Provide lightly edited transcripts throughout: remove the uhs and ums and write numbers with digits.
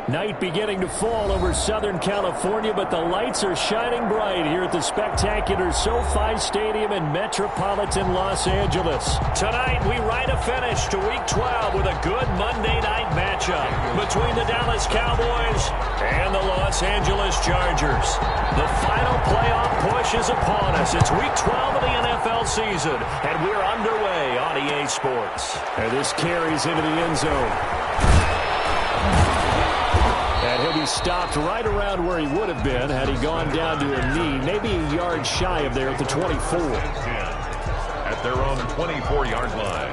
Night beginning to fall over Southern California, but the lights are shining bright here at the spectacular SoFi Stadium in metropolitan Los Angeles. Tonight, we write a finish to Week 12 with a good Monday night matchup between the Dallas Cowboys and the Los Angeles Chargers. The final playoff push is upon us. It's Week 12 of the NFL season, and we're underway on EA Sports. And this carries into the end zone. And he'll be stopped right around where he would have been had he gone down to a knee, maybe a yard shy of there at the 24. At their own 24-yard line.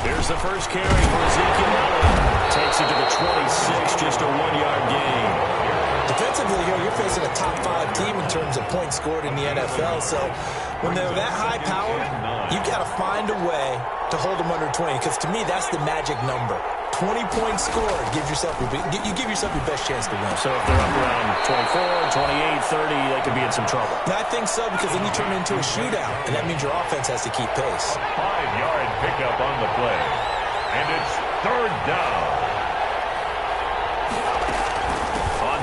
Here's the first carry for Ezekiel. Takes it to the 26, just a 1-yard gain. Defensively here, you're facing a top-5 team in terms of points scored in the NFL. So when they're that high-powered, you've got to find a way to hold them under 20. Because to me, that's the magic number. 20 points scored. You give yourself your best chance to win. So if they're up around 24, 28, 30, they could be in some trouble. I think so, because then you turn it into a shootout, and that means your offense has to keep pace. 5-yard pickup on the play. And it's third down.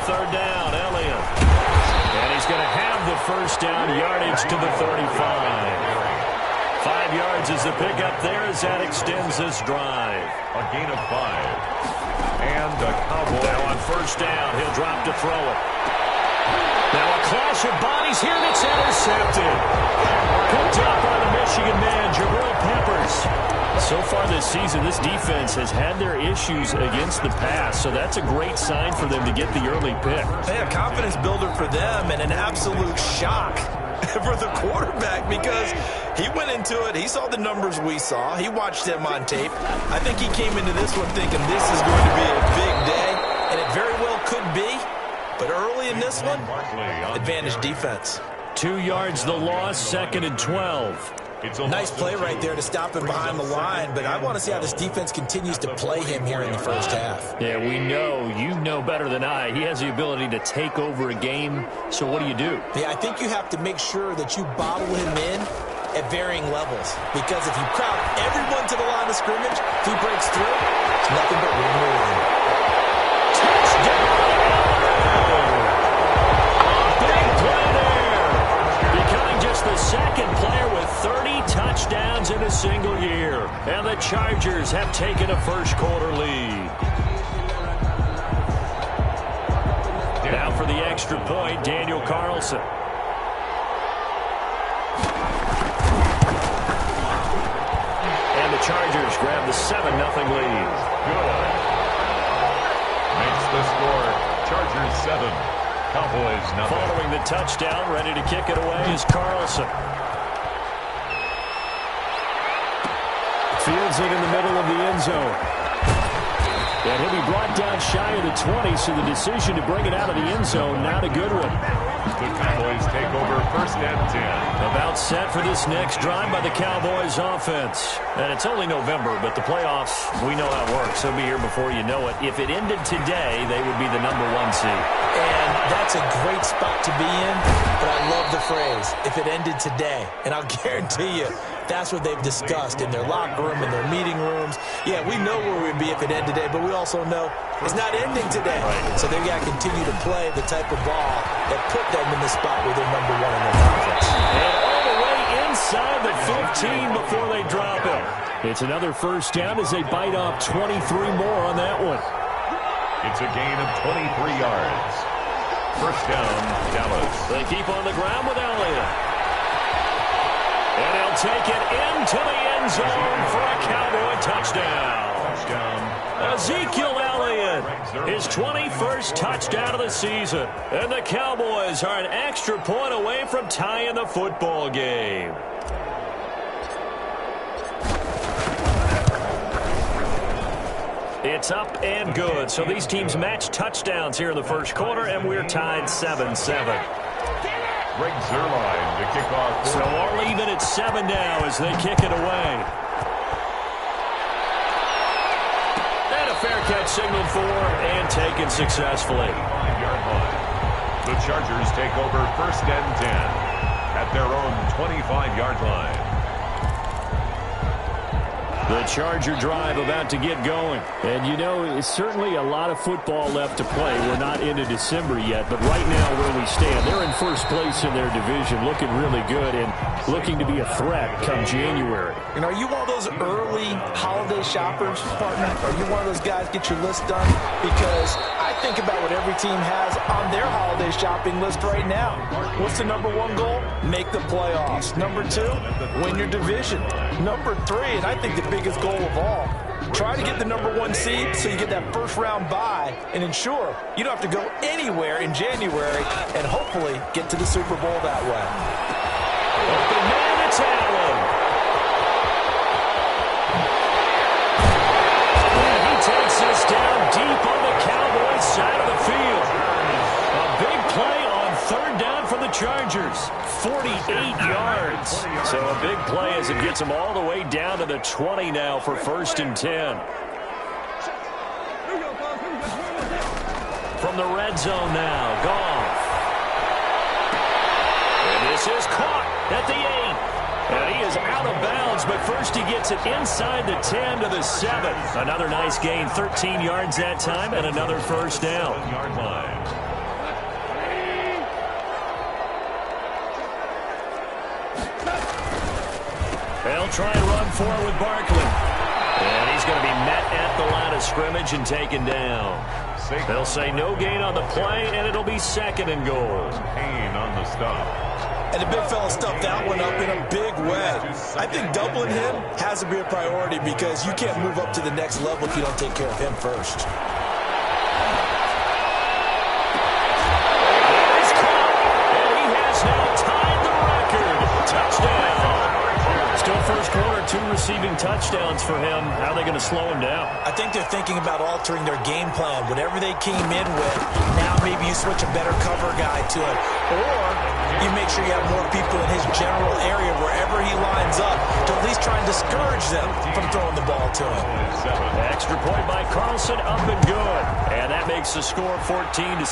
Third down, Elliott. And he's going to have the first down yardage to the 35. 5 yards is the pickup there as that extends this drive. A gain of 5. And the Cowboy. Now on first down, he'll drop to throw it. Now a clash of bodies here that's intercepted. Picked up by the Michigan man, Jabril Peppers. So far this season, this defense has had their issues against the pass, so that's a great sign for them to get the early pick. A confidence builder for them and an absolute shock for the quarterback because he went into it. He saw the numbers we saw. He watched them on tape. I think he came into this one thinking this is going to be a big day, and it very well could be. But early in this one, advantage defense. 2 yards the loss, 2nd and 12. Nice play right there to stop him behind the line, but I want to see how this defense continues to play him here in the first half. Yeah, we know, you know better than I, he has the ability to take over a game, so what do you do? Yeah, I think you have to make sure that you bottle him in at varying levels, because if you crowd everyone to the line of scrimmage, if he breaks through, it's nothing but room to win. Touchdown! Big play there! Becoming just the second player with 30 touchdowns in a single year. And the Chargers have taken a first-quarter lead. Now for the extra point, Daniel Carlson. And the Chargers grab the 7-0 lead. Good. Makes the score Chargers 7, Cowboys 0. Following the touchdown, ready to kick it away is Carlson. Fields it in the middle of the end zone. And he'll be brought down shy of the 20, so the decision to bring it out of the end zone, not a good one. The Cowboys take over 1st and 10. About set for this next drive by the Cowboys offense. And it's only November, but the playoffs, we know how it works. They'll be here before you know it. If it ended today, they would be the #1 seed. And that's a great spot to be in, but I love the phrase, if it ended today. And I'll guarantee you, that's what they've discussed in their locker room, in their meeting rooms. Yeah, we know where we'd be if it ended today, but we also know it's not ending today. Right. So they've got to continue to play the type of ball that put them in the spot where they're #1 in their conference. And all the way inside the 15 before they drop it. It's another first down as they bite off 23 more on that one. It's a gain of 23 yards. First down, Dallas. They keep on the ground with Elliott. And he'll take it into the end zone for a Cowboy touchdown. Ezekiel Elliott, his 21st touchdown of the season. And the Cowboys are an extra point away from tying the football game. It's up and good. So these teams match touchdowns here in the first quarter, and we're tied 7-7. Greg Zuerlein to kick off. So all even at 7 now as they kick it away. And a fair catch signaled for and taken successfully. 5-yard line. The Chargers take over 1st and 10 at their own 25-yard line. The Charger drive about to get going. And, you know, it's certainly a lot of football left to play. We're not into December yet, but right now where we stand, they're in first place in their division, looking really good and looking to be a threat come January. You know, are you one of those early holiday shoppers, partner? Are you one of those guys get your list done? Because I think about what every team has on their holiday shopping list right now. What's the number one goal? Make the playoffs. Number two, win your division. Number three, and I think the biggest goal of all, try to get the number one seed so you get that first round bye and ensure you don't have to go anywhere in January and hopefully get to the Super Bowl that way. Open man, it's Allen. And he takes this down deep on the Cowboys side of the field. A big play on 3rd down for the Chargers. 48 yards. So a big play as it gets them all the way down to the 20 now for 1st and 10. From the red zone now, Goff. And this is caught at the 8. And he is out of bounds, but first he gets it inside the 10 to the 7. Another nice gain, 13 yards that time, and another 1st down. Yard line. They'll try and run for it with Barkley. And he's going to be met at the line of scrimmage and taken down. They'll say no gain on the play, and it'll be 2nd and goal. Payne on the stop. And the big fella stuffed that one up in a big way. I think doubling him has to be a priority because you can't move up to the next level if you don't take care of him first. He's caught, and he has now tied the record. Touchdown. Still first quarter, 2 receiving touchdowns for him. How are they going to slow him down? I think they're thinking about altering their game plan. Whatever they came in with, now maybe you switch a better cover guy to it. Or you make sure you have more people in his general area wherever he lines up to at least try and discourage them from throwing the ball to him. Extra point by Carlson, up and good. And that makes the score 14-7.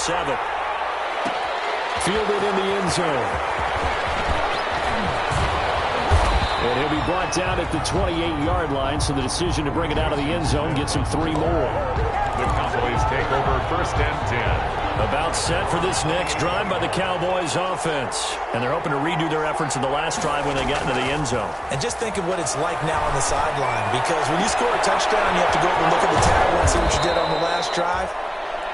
Fielded in the end zone. And he'll be brought down at the 28-yard line, so the decision to bring it out of the end zone gets him 3 more. The Cowboys take over 1st and 10. About set for this next drive by the Cowboys offense. And they're hoping to redo their efforts in the last drive when they got into the end zone. And just think of what it's like now on the sideline, because when you score a touchdown, you have to go over and look at the table and see what you did on the last drive.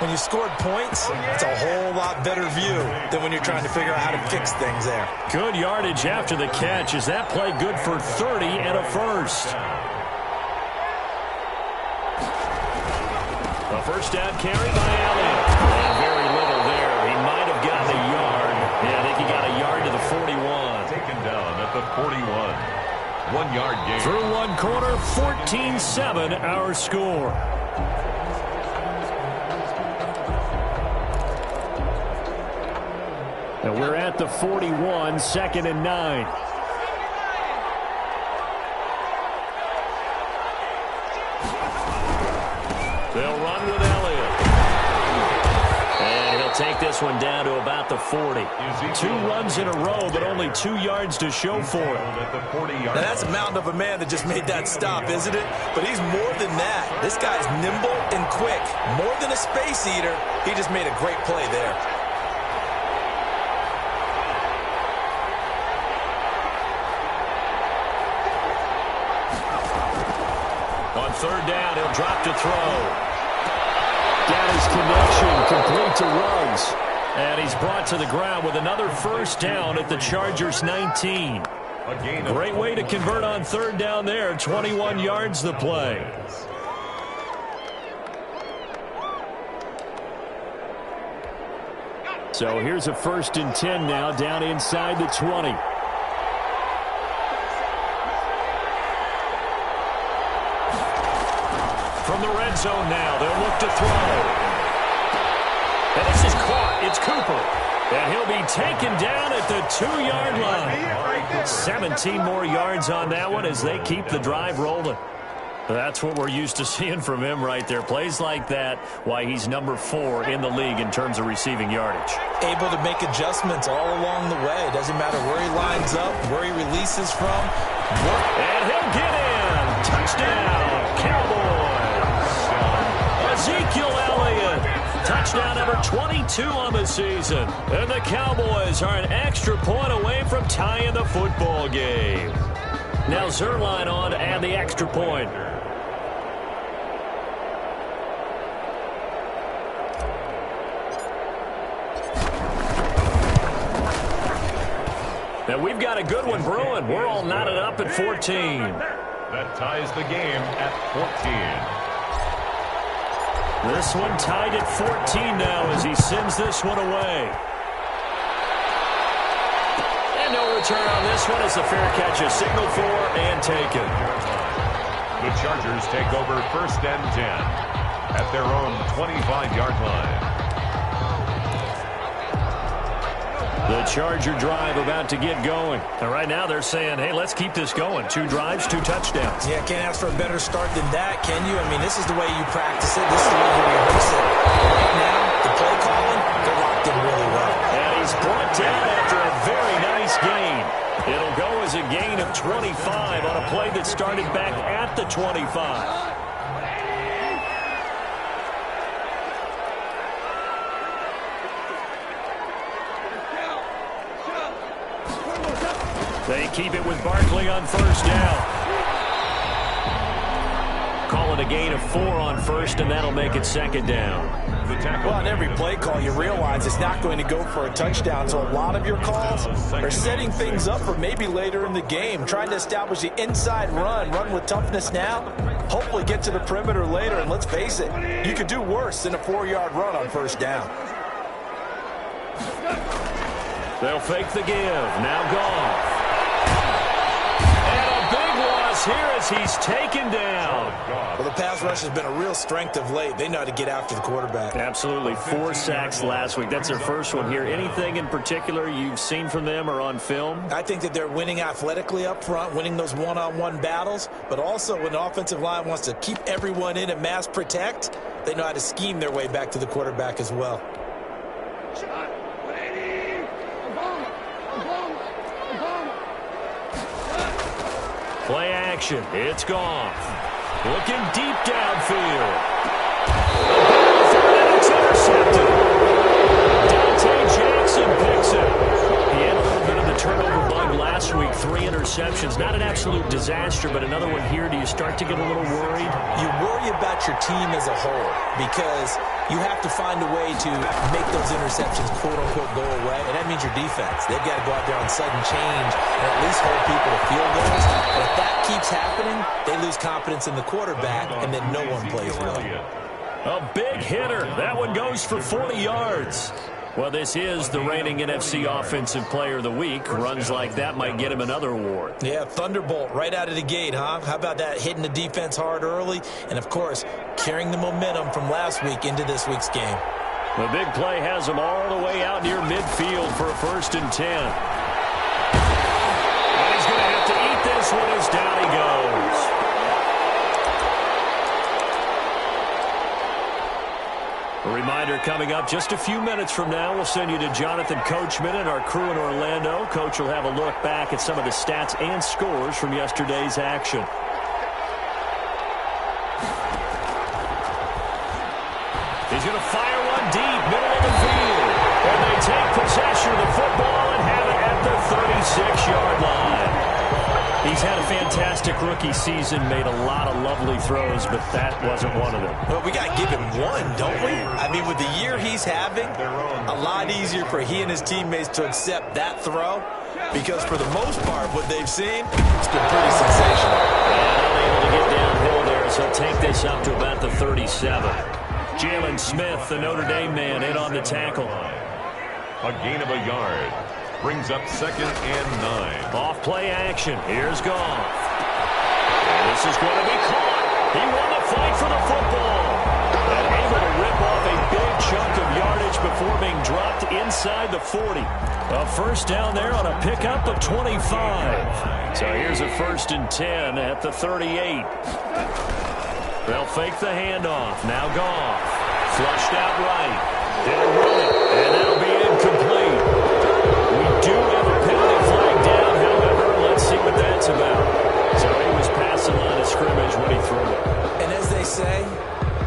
When you scored points, it's a whole lot better view than when you're trying to figure out how to fix things there. Good yardage after the catch. Is that play good for 30 and a first? A first down carry by Allen. And very little there. He might have gotten a yard. Yeah, I think he got a yard to the 41. Taken down at the 41. 1-yard gain. Through one quarter, 14-7 our score. And we're at the 41, 2nd and 9. They'll run with Elliott. And he'll take this one down to about the 40. 2 runs in a row, but only 2 yards to show for it. Now that's a mountain of a man that just made that stop, isn't it? But he's more than that. This guy's nimble and quick. More than a space eater, he just made a great play there. On 3rd down, he'll drop to throw. Got his connection, complete to Ruggs. And he's brought to the ground with another first down at the Chargers' 19. Great way to convert on 3rd down there. 21 yards the play. So here's a 1st and 10 now, down inside the 20. From the red zone now, they'll look to throw. And this is caught. It's Cooper. And he'll be taken down at the 2-yard line. 17 more yards on that one as they keep the drive rolling. That's what we're used to seeing from him right there. Plays like that, why he's number 4 in the league in terms of receiving yardage. Able to make adjustments all along the way. Doesn't matter where he lines up, where he releases from. And he'll get in. Touchdown, Cowboys. Ezekiel Elliott. Touchdown number 22 on the season. And the Cowboys are an extra point away from tying the football game. Now Zerline on to add the extra point. Now we've got a good one brewing. We're all knotted up at 14. That ties the game at 14. This one tied at 14 now as he sends this one away. And no return on this one as the fair catch is signaled for and taken. The Chargers take over 1st and 10 at their own 25-yard line. The Charger drive about to get going. And right now they're saying, hey, let's keep this going. 2 drives, 2 touchdowns. Yeah, can't ask for a better start than that, can you? I mean, this is the way you practice it. This is the way you rehearse it. Right now, the play calling, they're locked in really well. And he's brought down after a very nice gain. It'll go as a gain of 25 on a play that started back at the 25. They keep it with Barkley on 1st down. Call it a gain of 4 on 1st, and that'll make it 2nd down. Well, on every play call, you realize it's not going to go for a touchdown, so a lot of your calls are setting things up for maybe later in the game, trying to establish the inside run with toughness now, hopefully get to the perimeter later, and let's face it, you could do worse than a 4-yard run on 1st down. They'll fake the give. Now Goff. Here as he's taken down. Well, the pass rush has been a real strength of late. They know how to get after the quarterback. Absolutely. 4 sacks last week. That's their first one here. Anything in particular you've seen from them or on film? I think that they're winning athletically up front, winning those one-on-one battles, but also when the offensive line wants to keep everyone in and mass protect, they know how to scheme their way back to the quarterback as well. Play action. It's Goff. Looking deep downfield. And it's intercepted. Dante Jackson picks it. He had a little bit of the turnover bug last week. 3 interceptions. Not an absolute disaster, but another one here. Do you start to get a little worried? You worry about your team as a whole because you have to find a way to make those interceptions, quote-unquote, go away, and that means your defense. They've got to go out there on sudden change and at least hold people to field goals. But if that keeps happening, they lose confidence in the quarterback, and then no one plays well. A big hitter. That one goes for 40 yards. Well, this is the reigning NFC Offensive Player of the Week. Runs like that might get him another award. Yeah, thunderbolt right out of the gate, huh? How about that, hitting the defense hard early? And, of course, carrying the momentum from last week into this week's game. The big play has him all the way out near midfield for a 1st and 10. And he's going to have to eat this one as down he goes. A reminder coming up just a few minutes from now. We'll send you to Jonathan Coachman and our crew in Orlando. Coach will have a look back at some of the stats and scores from yesterday's action. He's going to fire one deep, middle of the field. And they take possession of the football and have it at the 36-yard line. He's had a fantastic rookie season, made a lot of lovely throws, but that wasn't one of them. Well, we got to give him one, don't we? I mean, with the year he's having, a lot easier for he and his teammates to accept that throw because for the most part, what they've seen, it's been pretty sensational. And unable to get downhill there, so he'll take this up to about the 37. Jalen Smith, the Notre Dame man, in on the tackle. A gain of a yard. Brings up 2nd and 9. Off play action. Here's Goff. This is going to be caught. He won the fight for the football. And able to rip off up a big chunk of yardage before being dropped inside the 40. A first down there on a pickup of 25. So here's a 1st and 10 at the 38. They'll fake the handoff. Now Goff. Flushed out right. Didn't run it. And that'll be incomplete. We do have a penalty flag down, however. Let's see what that's about. So he was past the line of scrimmage when he threw it. And as they say,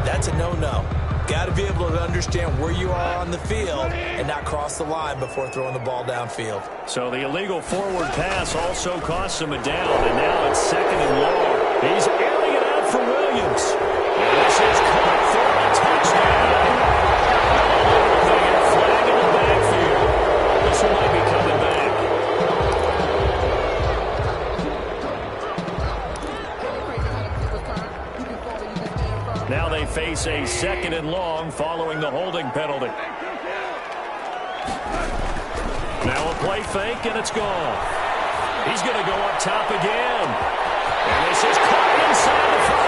that's a no-no. Got to be able to understand where you are on the field and not cross the line before throwing the ball downfield. So the illegal forward pass also costs him a down, and now it's 2nd and long. He's airing it out for Williams. And this is caught for a touchdown. They get a flag in the backfield. This one might be coming back. Now they face a 2nd and long following the holding penalty. Now a play fake, and it's gone. He's going to go up top again. And this is caught inside the 5.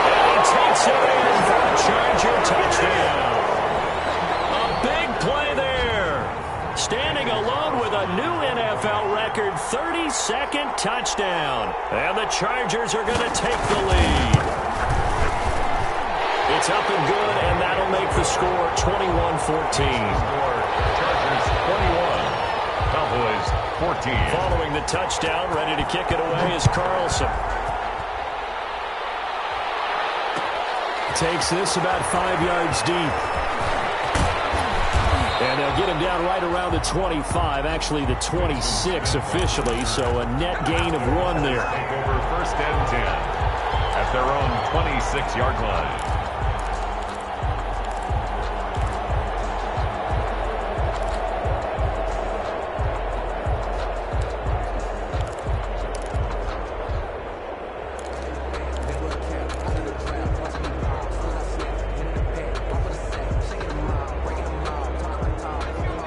And he takes it in for a Charger touchdown. A big play there. Standing alone with a new NFL record 32nd touchdown. And the Chargers are going to take the lead. It's up and good, and that'll make the score 21-14. Chargers 21, Cowboys 14. Following the touchdown, ready to kick it away is Carlson. Takes this about 5 yards deep. And they'll get him down right around the 25, actually the 26 officially, so a net gain of 1 there. Take over 1st and 10 at their own 26-yard line.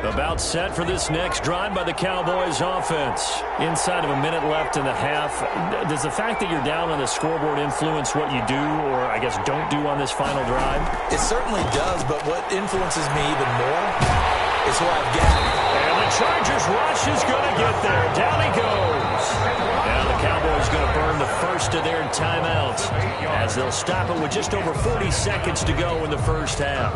About set for this next drive by the Cowboys offense. Inside of a minute left in the half. Does the fact that you're down on the scoreboard influence what you do, or I guess don't do on this final drive? It certainly does, but what influences me even more is who I've got. And the Chargers rush is going to get there. Down he goes. Now the Cowboys going to burn the first of their timeouts as they'll stop it with just over 40 seconds to go in the first half.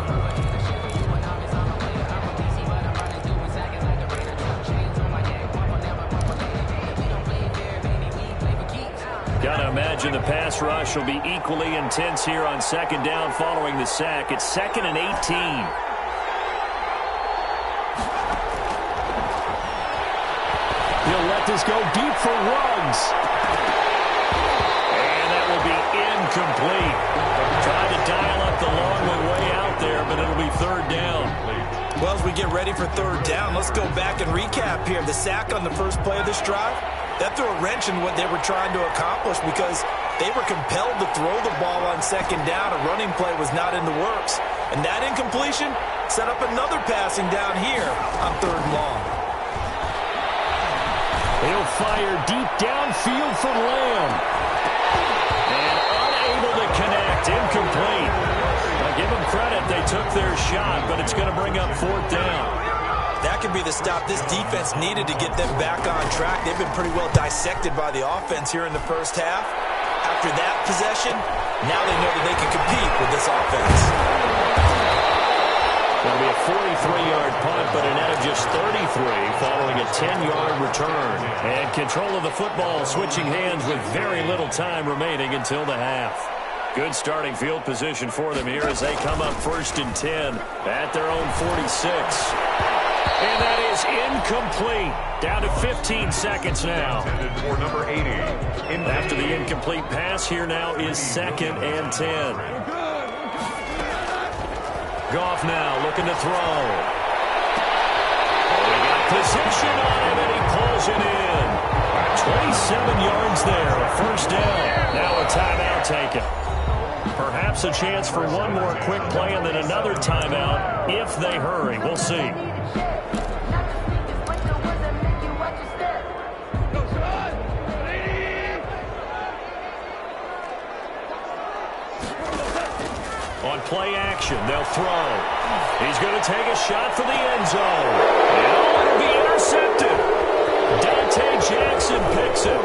Got to imagine the pass rush will be equally intense here on 2nd down following the sack. It's 2nd and 18. He'll let this go deep for Ruggs. And that will be incomplete. Trying to dial up the long way out there, but it'll be 3rd down. Well, as we get ready for 3rd down, let's go back and recap here. The sack on the first play of this drive, that threw a wrench in what they were trying to accomplish because they were compelled to throw the ball on 2nd down. A running play was not in the works. And that incompletion set up another passing down here on 3rd and long. He'll fire deep downfield for Lamb. And unable to connect. Incomplete. Now give them credit. They took their shot, but it's going to bring up 4th down. That could be the stop this defense needed to get them back on track. They've been pretty well dissected by the offense here in the first half. After that possession, now they know that they can compete with this offense. That'll be a 43-yard punt, but a net of just 33 following a 10-yard return. And control of the football switching hands with very little time remaining until the half. Good starting field position for them here as they come up 1st and 10 at their own 46. And that is incomplete. Down to 15 seconds now. For number 80. After the incomplete pass, here now is 2nd and 10. Goff now looking to throw. Oh, he got position on him, and he pulls it in. 27 yards there, a 1st down. Now a timeout taken. Perhaps a chance for one more quick play and then another timeout if they hurry. We'll see. On play action, formation. They'll throw. He's going to take a shot for the end zone. And it'll be intercepted. Dante Jackson picks it.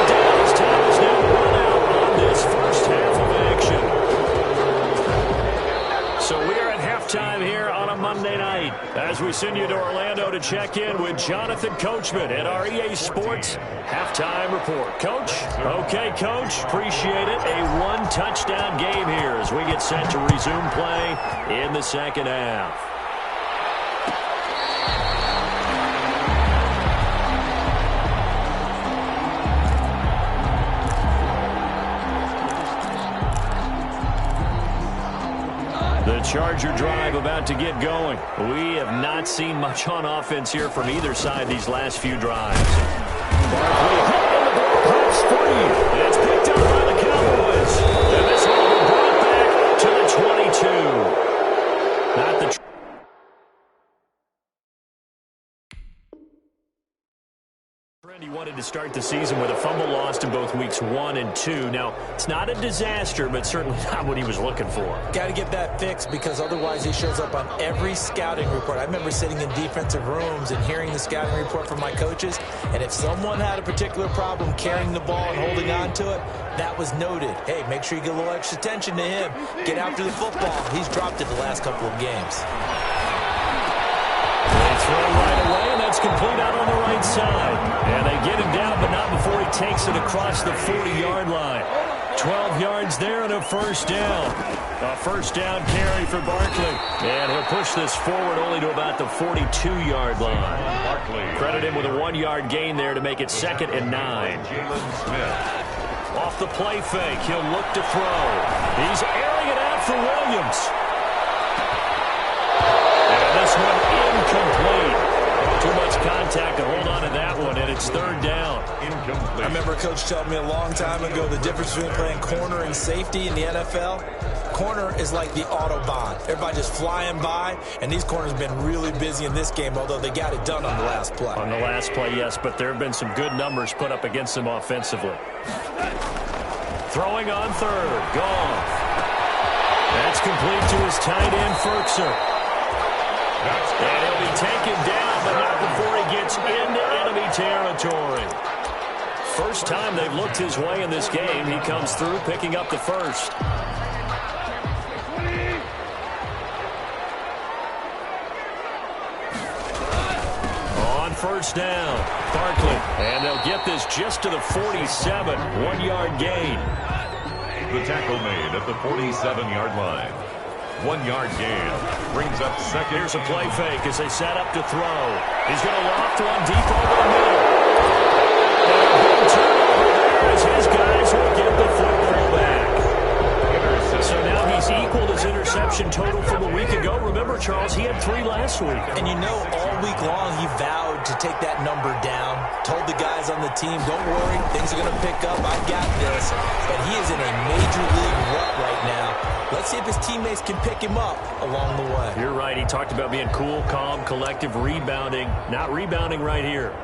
Dallas time is now run out on this first half of action. So we are at halftime here on a Monday night as we send you to Orlando to check in with Jonathan Coachman at our EA Sports Halftime Report. Coach? Okay, Coach. Appreciate it. A one-touchdown game here as we get set to resume play in the second half. The Charger drive about to get going. We have not seen much on offense here from either side these last few drives. Barkley and the ball pops free. It's picked up by the Cowboys. And this one will be brought back to the 22. Not the he wanted to start the season with a fumble lost in both weeks 1 and 2. Now, it's not a disaster, but certainly not what he was looking for. Got to get that fixed because otherwise he shows up on every scouting report. I remember sitting in defensive rooms and hearing the scouting report from my coaches, and if someone had a particular problem carrying the ball and holding on to it, that was noted. Hey, make sure you get a little extra attention to him. Get after the football. He's dropped it the last couple of games. They throw right away, and that's complete out on the right side. And they get him down, but not before he takes it across the 40-yard line. 12 yards there and a first down. A first down carry for Barkley. And he'll push this forward only to about the 42-yard line. Barkley. Credit him with a 1-yard gain there to make it 2nd and 9. Off the play fake, he'll look to throw. He's airing it out for Williams. And this one incomplete. Too much contact to hold on to that one, and it's 3rd down. Incomplete. I remember a coach telling me a long time ago the difference between playing corner and safety in the NFL. Corner is like the Autobahn. Everybody just flying by, and these corners have been really busy in this game, although they got it done on the last play. On the last play, yes, but there have been some good numbers put up against them offensively. Throwing on 3rd. Goff. That's complete to his tight end, Ferkser. And he'll be taken down, but not before he gets into enemy territory. First time they've looked his way in this game. He comes through, picking up the first. On first down, Barkley. And they'll get this just to the 47. 1-yard gain. The tackle made at the 47-yard line. 1-yard gain. Brings up 2nd. Here's a play fake as they set up to throw. He's going to loft one deep over the middle. And a big turnover there as his guys will get the football back. So now he's equaled his interception total from a week ago. Remember, Charles, he had 3 last week. And you know, all week long he vowed to take that number down. Told the guys on the team, don't worry, things are going to pick up. I got this. And he is in a major league rut right now. Let's see if his teammates can pick him up along the way. You're right. He talked about being cool, calm, collective, rebounding. Not rebounding right here.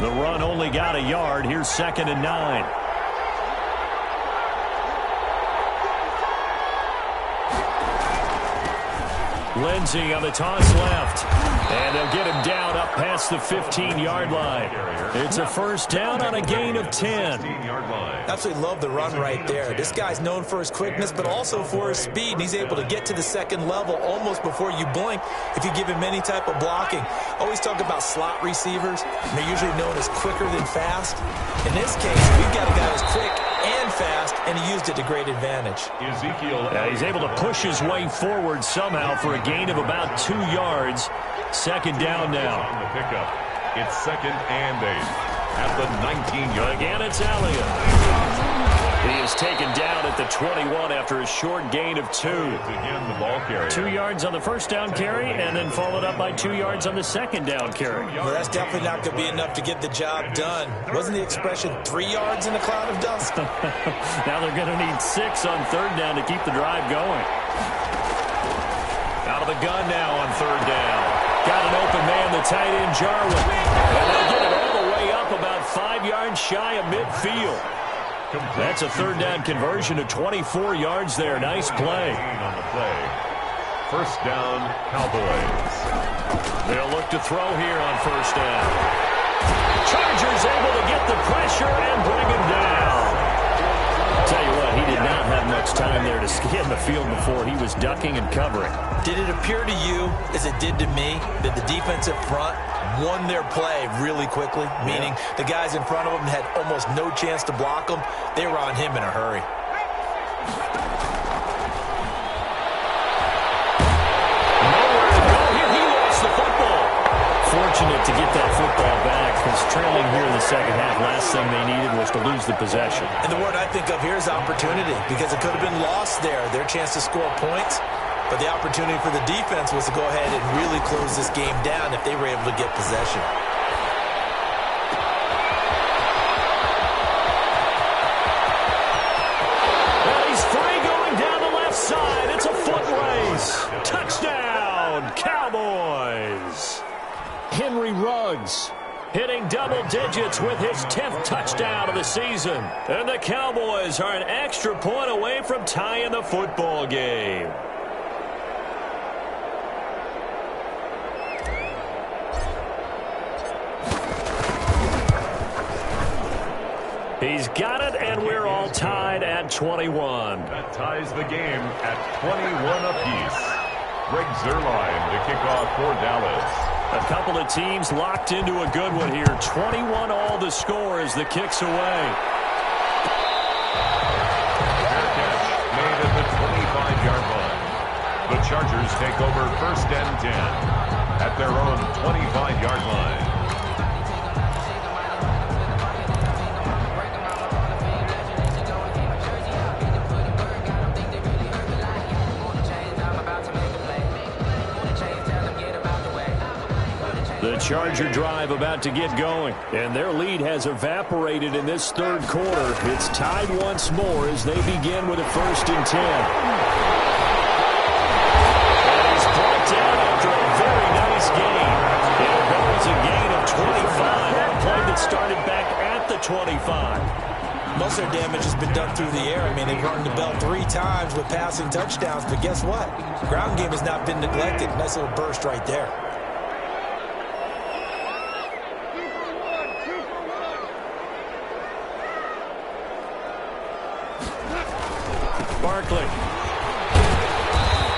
The run only got a yard. Here's 2nd and 9. Lindsey on the toss left. And they'll get him down up past the 15-yard line. It's a first down on a gain of 10. Absolutely love the run right there. This guy's known for his quickness, but also for his speed. And he's able to get to the 2nd level almost before you blink if you give him any type of blocking. Always talk about slot receivers. And they're usually known as quicker than fast. In this case, we've got a guy who's quick and fast, and he used it to great advantage. He's able to push his way forward somehow for a gain of about 2 yards. 2nd down now. On the pickup. It's 2nd and 8 at the 19-yard. Again, it's Elliott. He is taken down at the 21 after a short gain of 2. Again, the ball carrier. 2 yards on the first down carry, and then followed up by 2 yards on the 2nd down carry. Well, that's definitely not going to be enough to get the job done. Wasn't the expression 3 yards in a cloud of dust? Now they're going to need 6 on 3rd down to keep the drive going. Out of the gun now on 3rd down. Got an open man, the tight end, Jarwin. And they'll get it all the way up up about 5 yards shy of midfield. That's a third down conversion to 24 yards there. Nice play. On the play. First down, Cowboys. They'll look to throw here on first down. Chargers able to get the pressure and bring him down. I'll tell you what, he did not have much time there to scan the field before he was ducking and covering. Did it appear to you, as it did to me, that the defensive front won their play really quickly? Meaning the guys in front of them had almost no chance to block them. They were on him in a hurry. Nowhere to go here. He lost the football. Fortunate to get that football back, because trailing here in the second half, last thing they needed was to lose the possession. And the word I think of here is opportunity, because it could have been lost there, their chance to score points. But the opportunity for the defense was to go ahead and really close this game down if they were able to get possession. Well, he's free going down the left side. It's a foot race. Touchdown, Cowboys. Henry Ruggs hitting double digits with his 10th touchdown of the season. And the Cowboys are an extra point away from tying the football game. He's got it, and we're all tied at 21. That ties the game at 21 apiece. Greg Zuerlein to kick off for Dallas. A couple of teams locked into a good one here. 21 all to score as the kick's away. Fair catch made at the 25-yard line. The Chargers take over first and 10 at their own 25-yard line. The Charger drive about to get going, and their lead has evaporated in this third quarter. It's tied once more as they begin with a first and 10. And he's brought down after a very nice gain. It'll go as a gain of 25 on a play that started back at the 25. Most of their damage has been done through the air. I mean, they've rung the bell 3 times with passing touchdowns, but guess what? Ground game has not been neglected. Nice little burst right there. Barkley.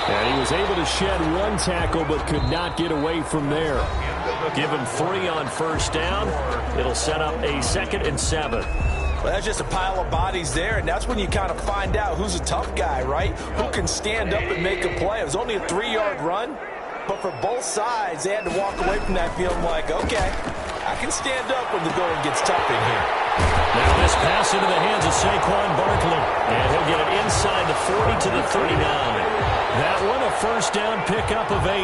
And he was able to shed one tackle but could not get away from there. Give him 3 on first down. It'll set up a 2nd and 7. Well, that's just a pile of bodies there, and that's when you kind of find out who's a tough guy, right? Who can stand up and make a play. It was only a 3-yard run, but for both sides, they had to walk away from that feeling like, okay, I can stand up when the going gets tough in here. Now this pass into the hands of Saquon Barkley, and he'll get it inside the 40 to the 39. That one a first down pickup of 8.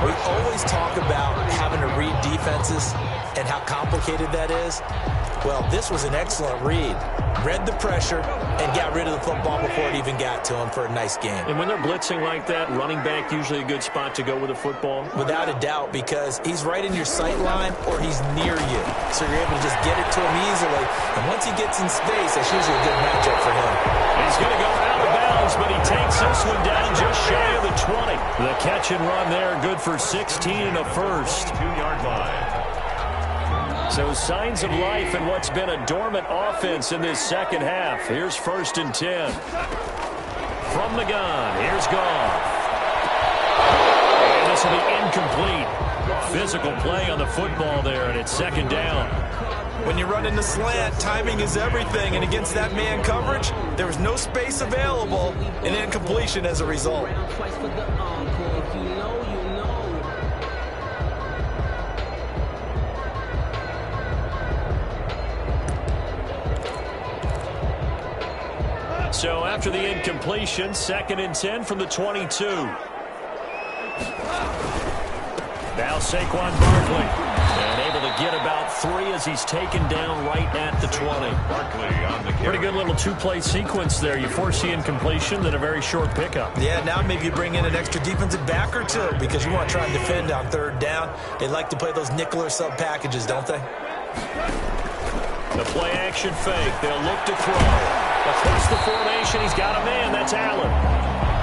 We always talk about having to read defenses and how complicated that is. Well, this was an excellent read. Read the pressure and got rid of the football before it even got to him for a nice game. And when they're blitzing like that, running back usually a good spot to go with the football? Without a doubt, because he's right in your sight line or he's near you. So you're able to just get it to him easily. And once he gets in space, that's usually a good matchup for him. He's going to go out of bounds, but he takes this one down just shy of the 20. The catch and run there, good for 16 and a first. 2-yard line. So signs of life in what's been a dormant offense in this second half. Here's first and 10. From the gun, here's Goff. And this will be incomplete. Physical play on the football there, and it's second down. When you run in the slant, timing is everything, and against that man coverage, there was no space available, and incompletion as a result. So after the incompletion, 2nd and 10 from the 22. Now Saquon Barkley. And able to get about 3 as he's taken down right at the 20. Barkley on the carry. Pretty good little 2-play sequence there. You force the incompletion, then a very short pickup. Yeah, now maybe you bring in an extra defensive back or 2 because you want to try and defend on 3rd down. They like to play those nickel or sub packages, don't they? The play action fake. They'll look to throw. Across the formation, he's got a man. That's Allen.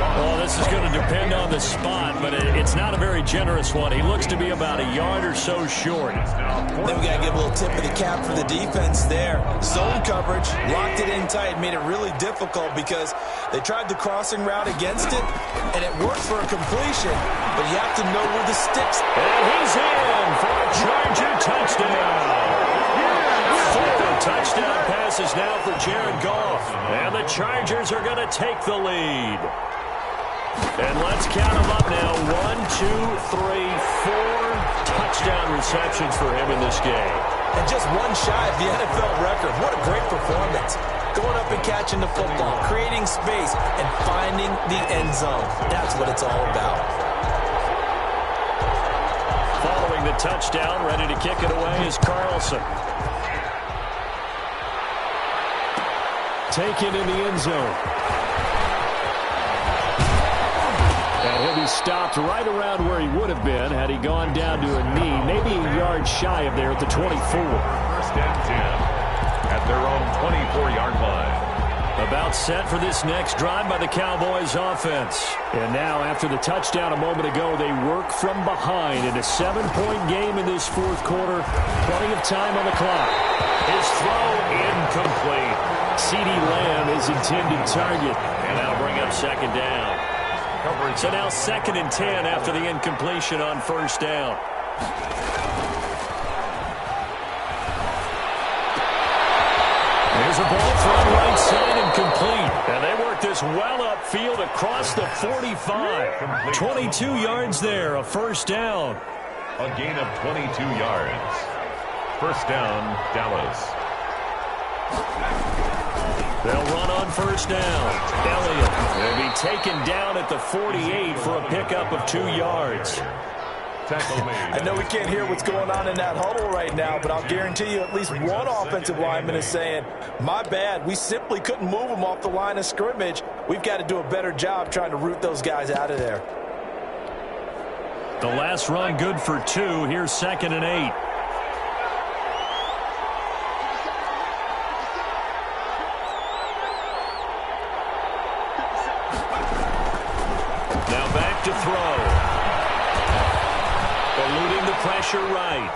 Well, this is going to depend on the spot, but it's not a very generous one. He looks to be about a yard or so short. Then we got to give a little tip of the cap for the defense there. Zone coverage, locked it in tight, made it really difficult because they tried the crossing route against it, and it worked for a completion, but you have to know where the sticks. And he's in for a Charger touchdown. 4 touchdown passes now for Jared Goff, and the Chargers are going to take the lead. And let's count them up now. 1, 2, 3, 4 touchdown receptions for him in this game. And just one shy of the NFL record. What a great performance. Going up and catching the football, creating space, and finding the end zone. That's what it's all about. Following the touchdown, ready to kick it away is Carlson. Taken in the end zone. And he'll be stopped right around where he would have been had he gone down to a knee, maybe a yard shy of there at the 24. First and 10 at their own 24-yard line. About set for this next drive by the Cowboys offense. And now, after the touchdown a moment ago, they work from behind in a 7-point game in this fourth quarter. Plenty of time on the clock. His throw incomplete. CeeDee Lamb is intended target. And that'll bring up second down. So now 2nd and 10 after the incompletion on first down. There's a ball thrown right side and complete. And they work this well upfield across the 45. 22 yards there, a first down. A gain of 22 yards. First down, Dallas. They'll run on first down. Elliott will be taken down at the 48 for a pickup of 2 yards. I know we can't hear what's going on in that huddle right now, but I'll guarantee you at least one offensive lineman is saying, my bad, we simply couldn't move them off the line of scrimmage. We've got to do a better job trying to root those guys out of there. The last run good for 2. Here's 2nd and 8. Now back to throw. Eluding the pressure right.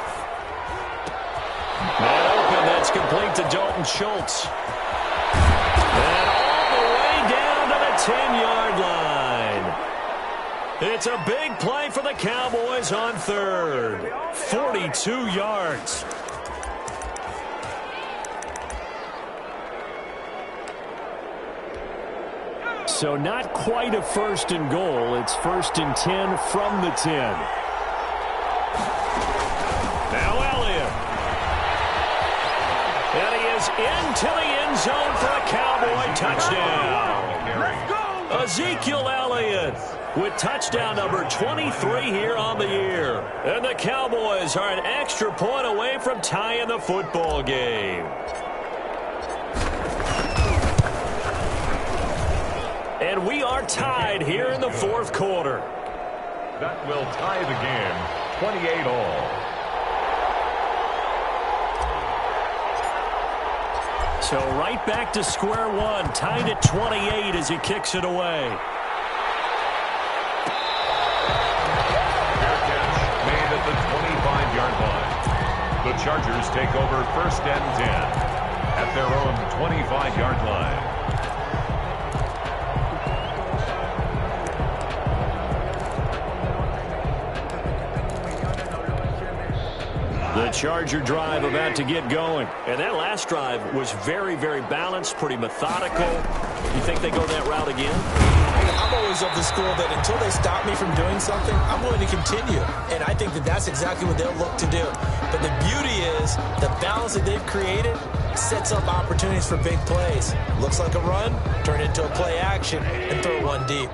Not open. That's complete to Dalton Schultz. And all the way down to the 10-yard line. It's a big play for the Cowboys on 3rd. 42 yards. So not quite a 1st and goal. It's 1st and 10 from the 10. Now Elliott. And he is into the end zone for a Cowboy touchdown. Ezekiel Elliott with touchdown number 23 here on the year. And the Cowboys are an extra point away from tying the football game. And we are tied here in the fourth quarter. That will tie the game, 28 all. So right back to square one, tied at 28 as he kicks it away. Fair catch made at the 25-yard line. The Chargers take over 1st and 10 at their own 25-yard line. The Charger drive about to get going. And that last drive was very, very balanced, pretty methodical. You think they go that route again? I'm always of the school that until they stop me from doing something, I'm going to continue. And I think that that's exactly what they'll look to do. But the beauty is the balance that they've created sets up opportunities for big plays. Looks like a run, turn it into a play action, and throw one deep.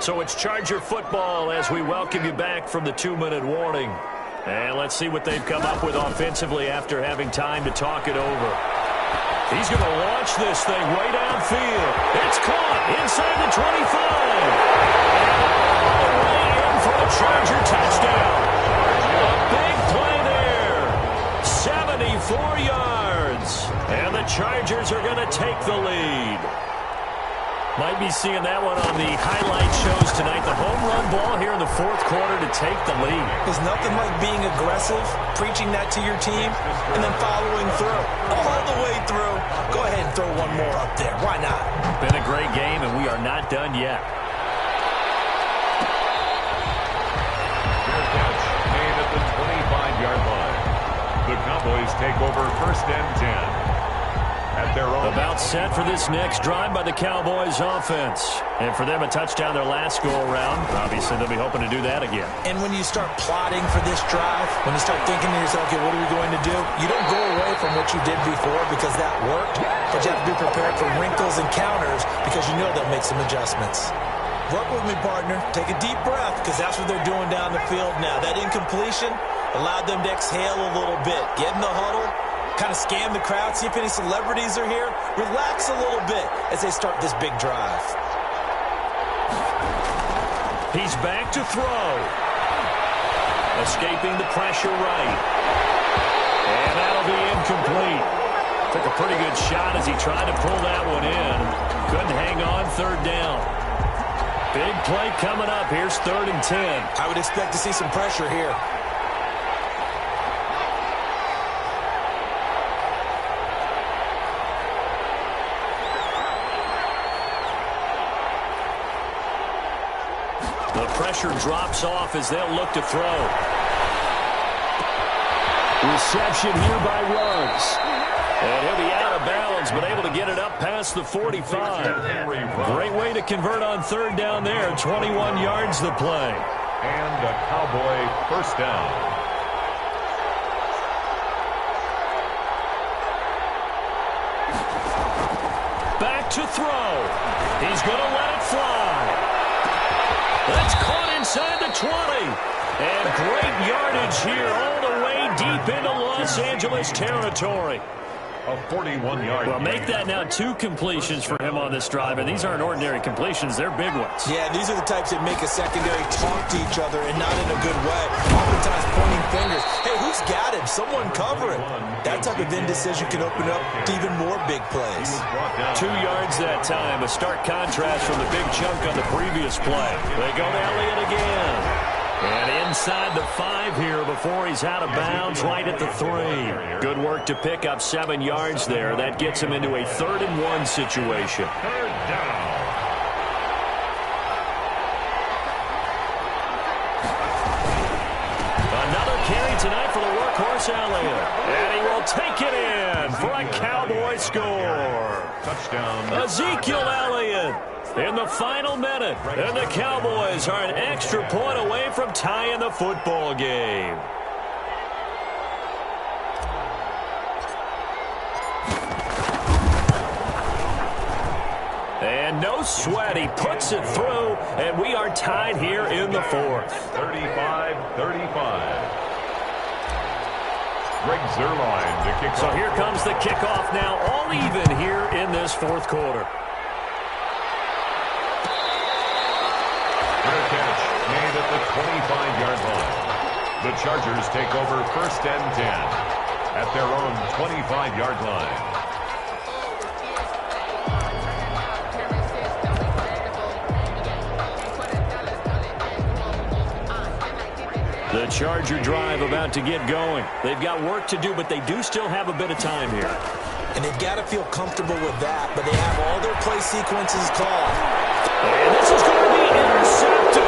So it's Charger football as we welcome you back from the 2-minute warning. And let's see what they've come up with offensively after having time to talk it over. He's going to launch this thing way downfield. It's caught inside the 25. And all the way in for a Charger touchdown. A big play there. Chargers are going to take the lead. Might be seeing that one on the highlight shows tonight. The home run ball here in the fourth quarter to take the lead. There's nothing like being aggressive, preaching that to your team, and then following through. All the way through. Go ahead and throw one more up there. Why not? Been a great game, and we are not done yet. Fair catch made at the 25-yard line. The Cowboys take over first and 10. At their own. About set for this next drive by the Cowboys offense. And for them, a touchdown their last go-around. Obviously, they'll be hoping to do that again. And when you start plotting for this drive, when you start thinking to yourself, okay, what are we going to do? You don't go away from what you did before because that worked, but you have to be prepared for wrinkles and counters because you know they'll make some adjustments. Work with me, partner. Take a deep breath because that's what they're doing down the field now. That incompletion allowed them to exhale a little bit. Get in the huddle. Kind of scan the crowd, see if any celebrities are here. Relax a little bit as they start this big drive. He's back to throw. Escaping the pressure right. And that'll be incomplete. Took a pretty good shot as he tried to pull that one in. Couldn't hang on, third down. Big play coming up. Here's 3rd and 10. I would expect to see some pressure here. The pressure drops off as they'll look to throw. Reception here by Ruggs. And he'll be out of bounds, but able to get it up past the 45. Great way to convert on 3rd down there. 21 yards the play. And a Cowboy first down. Back to throw. He's going to let it fly. That's caught inside the 20. And great yardage here all the way deep into Los Angeles territory. A 41-yard. Well, make that now 2 completions for him on this drive, and these aren't ordinary completions. They're big ones. Yeah, these are the types that make a secondary talk to each other and not in a good way. Oftentimes pointing fingers. Hey, who's got him? Someone cover him. That type of indecision can open up to even more big plays. 2 yards that time. A stark contrast from the big chunk on the previous play. They go to Elliott again. And inside the 5 here before he's out of bounds, right at the 3. Good work to pick up 7 yards there. That gets him into a 3rd and 1 situation. 3rd down. Another carry tonight for the workhorse Elliott. And he will take it in for a Cowboy score. Touchdown. Ezekiel Elliott in the final minute. And the Cowboys are an extra point away from tying the football game. And no sweat. He puts it through, and we are tied here in the 4th. 35-35. Greg Zuerlein to kick off. So here comes the kickoff now, all even here in this 4th quarter. Fair catch made at the 25-yard line. The Chargers take over first and 10 at their own 25-yard line. The Charger drive about to get going. They've got work to do, but they do still have a bit of time here. And they've got to feel comfortable with that, but they have all their play sequences called. And this is going to be intercepted.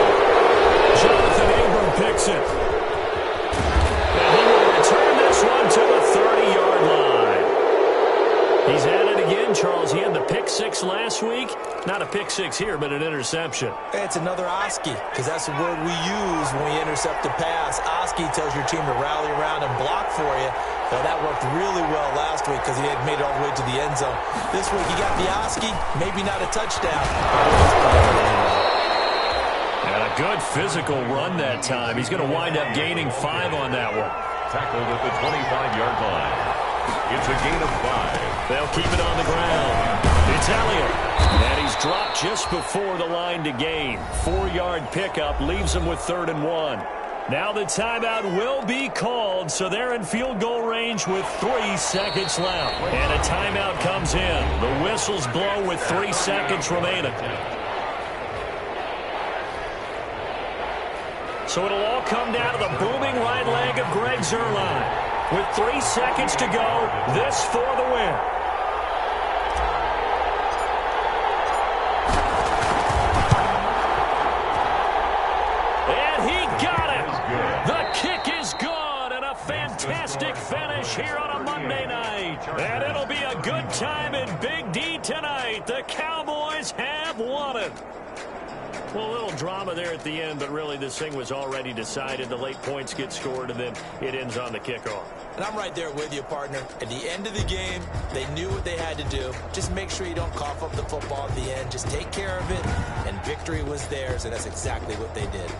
Jonathan Abram picks it. And he will return this one to the 30-yard line. He's at it again, Charles. He had the pick 6 last week. Not a pick 6 here, but an interception. It's another Oski, because that's the word we use when we intercept a pass. Oski tells your team to rally around and block for you. Well, that worked really well last week because he had made it all the way to the end zone. This week he got the Oski, maybe not a touchdown. And a good physical run that time. He's going to wind up gaining 5 on that one. Tackled at the 25-yard line. It's a gain of 5. They'll keep it on the ground. It's Elliott. And he's dropped just before the line to gain. 4-yard pickup leaves him with 3rd and 1. Now the timeout will be called, so they're in field goal range with 3 seconds left. And a timeout comes in. The whistles blow with 3 seconds remaining. So it'll all come down to the booming right leg of Greg Zuerlein. With 3 seconds to go, this for the win. And he got it. The kick is good, and a fantastic finish here on a Monday night. And it'll be a good time in Big D tonight. The Cowboys have won it. Well, a little drama there at the end, but really this thing was already decided. The late points get scored, and then it ends on the kickoff. And I'm right there with you, partner. At the end of the game, they knew what they had to do. Just make sure you don't cough up the football at the end. Just take care of it, and victory was theirs, and that's exactly what they did.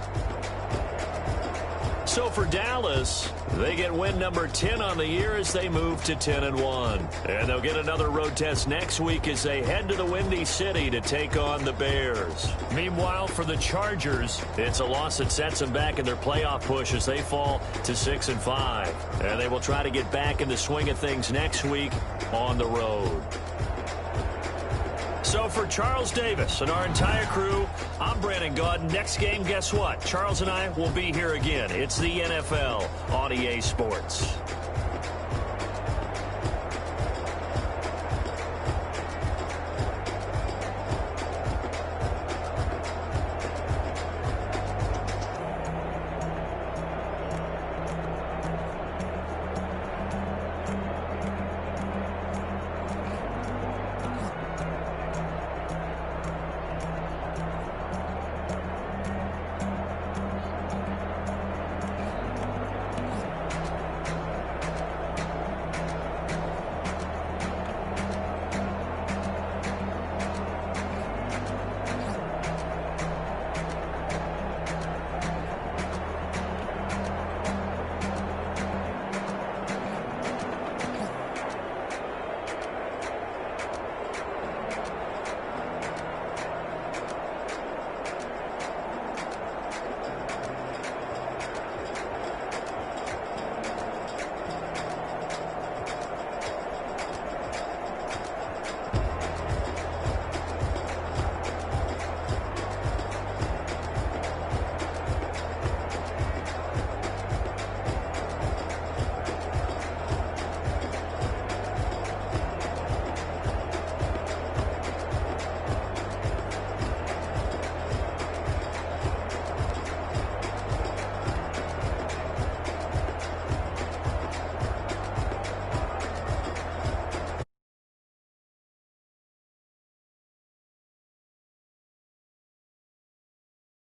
So for Dallas, they get win number 10 on the year as they move to 10-1. And they'll get another road test next week as they head to the Windy City to take on the Bears. Meanwhile, for the Chargers, it's a loss that sets them back in their playoff push as they fall to 6-5. And they will try to get back in the swing of things next week on the road. So for Charles Davis and our entire crew, I'm Brandon Gaudin. Next game, guess what? Charles and I will be here again. It's the NFL on EA Sports.